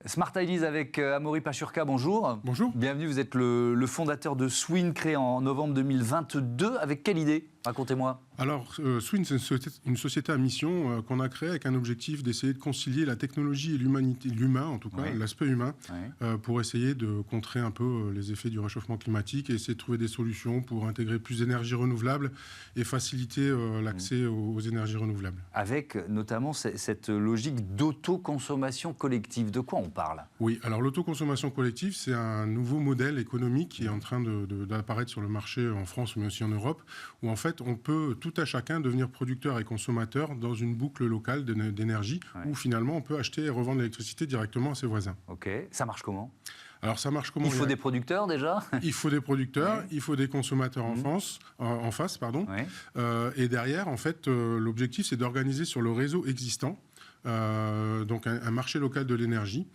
Smart Ideas avec Amaury Pachurka, bonjour. Bonjour. Bienvenue, vous êtes le fondateur de Swin, créé en novembre 2022. Avec quelle idée? Racontez-moi. Alors, Swin, c'est une société à mission qu'on a créée avec un objectif d'essayer de concilier la technologie et l'humanité, l'humain en tout cas, Oui. l'aspect humain, Oui. pour essayer de contrer un peu les effets du réchauffement climatique et essayer de trouver des solutions pour intégrer plus d'énergie renouvelable et faciliter l'accès aux énergies renouvelables. Avec notamment cette logique d'autoconsommation collective. De quoi on parle? Oui, alors l'autoconsommation collective, c'est un nouveau modèle économique qui est en train d'apparaître sur le marché en France, mais aussi en Europe, où en fait, on peut tout à chacun devenir producteur et consommateur dans une boucle locale d'énergie, où finalement, on peut acheter et revendre l'électricité directement à ses voisins. Ok, ça marche comment? Alors ça marche comment? Il faut des producteurs déjà? Il faut des producteurs, il faut des consommateurs en face. Et derrière, en fait, l'objectif, c'est d'organiser sur le réseau existant donc un marché local de l'énergie.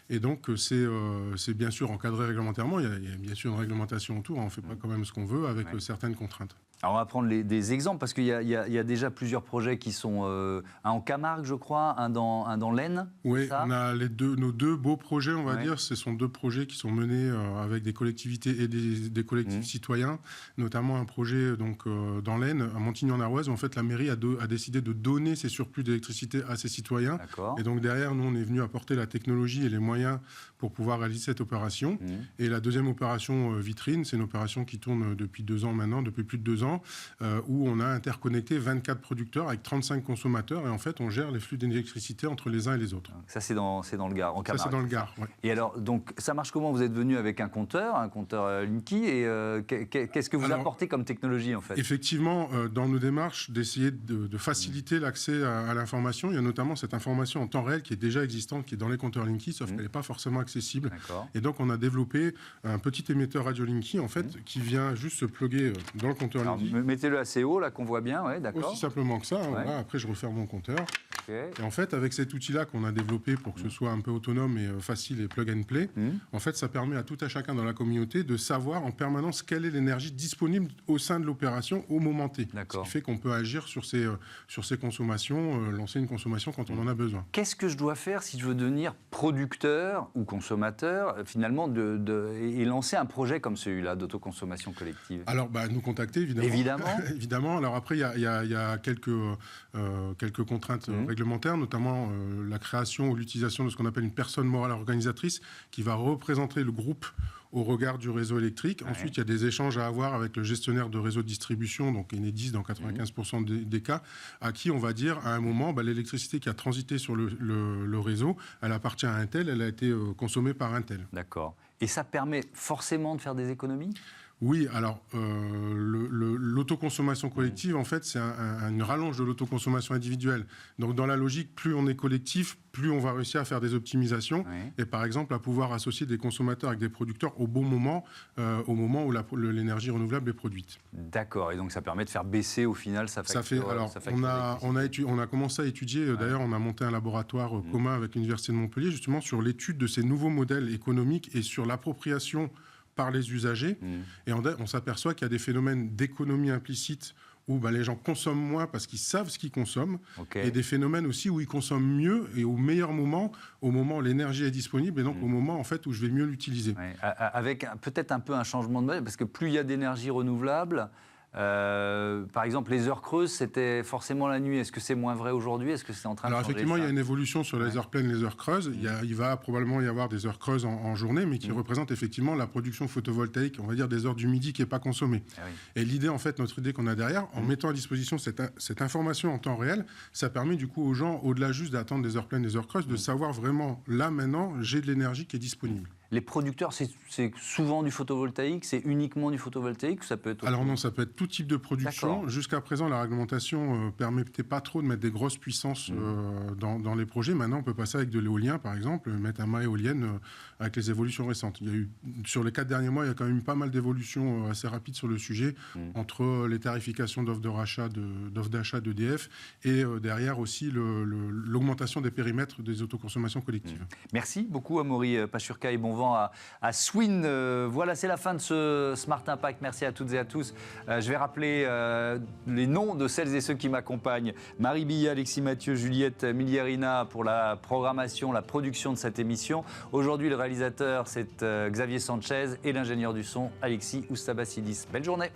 Et donc, c'est bien sûr encadré réglementairement. Il y a bien sûr une réglementation autour. On ne fait pas quand même ce qu'on veut avec certaines contraintes. Alors, on va prendre des exemples, parce qu'il y a déjà plusieurs projets qui sont... un en Camargue, je crois, un dans l'Aisne. Oui, on a nos deux beaux projets, on va dire. Ce sont deux projets qui sont menés avec des collectivités et des collectifs citoyens, notamment un projet donc, dans l'Aisne, à Montigny-en-Arroise, où en fait la mairie a décidé de donner ses surplus d'électricité à ses citoyens. Et donc derrière, nous, on est venu apporter la technologie et les moyens pour pouvoir réaliser cette opération. Et la deuxième opération vitrine, c'est une opération qui tourne depuis 2 ans maintenant, depuis plus de 2 ans, où on a interconnecté 24 producteurs avec 35 consommateurs. Et en fait, on gère les flux d'électricité entre les uns et les autres. Ça, c'est dans le Gard, en Camargue. Ça, c'est dans le Gard, oui. Et alors, donc, ça marche comment? Vous êtes venu avec un compteur Linky, et qu'est-ce que vous apportez comme technologie, en fait? Effectivement, dans nos démarches d'essayer de faciliter l'accès à l'information, il y a notamment cette information en temps réel qui est déjà existante, qui est dans les compteurs Linky, sauf qu'elle n'est pas forcément accessible. Et donc, on a développé un petit émetteur radio Linky, en fait, qui vient juste se plugger dans le compteur Linky. Mettez-le assez haut, là, qu'on voit bien, d'accord. Aussi simplement que ça. Voilà, après, je referme mon compteur. Et en fait, avec cet outil-là qu'on a développé pour que ce soit un peu autonome et facile et plug and play, en fait, ça permet à tout à chacun dans la communauté de savoir en permanence quelle est l'énergie disponible au sein de l'opération au moment T. Ce qui fait qu'on peut agir sur ces consommations, lancer une consommation quand on en a besoin. Qu'est-ce que je dois faire si je veux devenir producteur ou consommateur, finalement, et lancer un projet comme celui-là d'autoconsommation collective? Alors, nous contacter, évidemment. Évidemment. Alors après, il y a quelques contraintes réglementaires, notamment la création ou l'utilisation de ce qu'on appelle une personne morale organisatrice qui va représenter le groupe au regard du réseau électrique. Ensuite, il y a des échanges à avoir avec le gestionnaire de réseau de distribution, donc Enedis dans 95% des cas, à qui on va dire à un moment, l'électricité qui a transité sur le réseau, elle appartient à un tel, elle a été consommée par un tel. D'accord. Et ça permet forcément de faire des économies ? Oui, alors l'autoconsommation collective, en fait, c'est une rallonge de l'autoconsommation individuelle. Donc, dans la logique, plus on est collectif, plus on va réussir à faire des optimisations et, par exemple, à pouvoir associer des consommateurs avec des producteurs au bon moment, au moment où l'énergie renouvelable est produite. D'accord, et donc ça permet de faire baisser, au final, sa facture. On a commencé à étudier, d'ailleurs, on a monté un laboratoire commun avec l'Université de Montpellier, justement, sur l'étude de ces nouveaux modèles économiques et sur l'appropriation par les usagers. Et on s'aperçoit qu'il y a des phénomènes d'économie implicite où les gens consomment moins parce qu'ils savent ce qu'ils consomment, et des phénomènes aussi où ils consomment mieux et au meilleur moment, au moment où l'énergie est disponible, et donc au moment en fait où je vais mieux l'utiliser. Avec peut-être un peu un changement de modèle, parce que plus il y a d'énergie renouvelable, par exemple, les heures creuses, c'était forcément la nuit. Est-ce que c'est moins vrai aujourd'hui? Est-ce que c'est en train de changer? Alors effectivement, il y a une évolution sur les heures pleines, les heures creuses. Il va probablement y avoir des heures creuses en journée, mais qui représentent effectivement la production photovoltaïque, on va dire des heures du midi qui n'est pas consommée. Et l'idée, en fait, notre idée qu'on a derrière, en mettant à disposition cette information en temps réel, ça permet du coup aux gens, au-delà juste d'attendre des heures pleines, des heures creuses, de savoir vraiment, là maintenant, j'ai de l'énergie qui est disponible. Les producteurs, c'est souvent du photovoltaïque, c'est uniquement du photovoltaïque, ça peut être... Alors non, ça peut être tout type de production. Jusqu'à présent, la réglementation ne permettait pas trop de mettre des grosses puissances dans les projets. Maintenant, on peut passer avec de l'éolien, par exemple, mettre un mât éolienne avec les évolutions récentes. Il y a eu, sur les 4 derniers mois, il y a quand même eu pas mal d'évolutions assez rapides sur le sujet, entre les tarifications d'offres d'achat d'EDF et derrière aussi l'augmentation des périmètres des autoconsommations collectives. Merci beaucoup, Amaury Pachurka, et bon vent innovant à Swin. Voilà, c'est la fin de ce Smart Impact. Merci à toutes et à tous. Je vais rappeler les noms de celles et ceux qui m'accompagnent. Marie Billet, Alexis Mathieu, Juliette Migliarina pour la programmation, la production de cette émission. Aujourd'hui, le réalisateur, c'est Xavier Sanchez et l'ingénieur du son, Alexis Oustabassidis. Belle journée.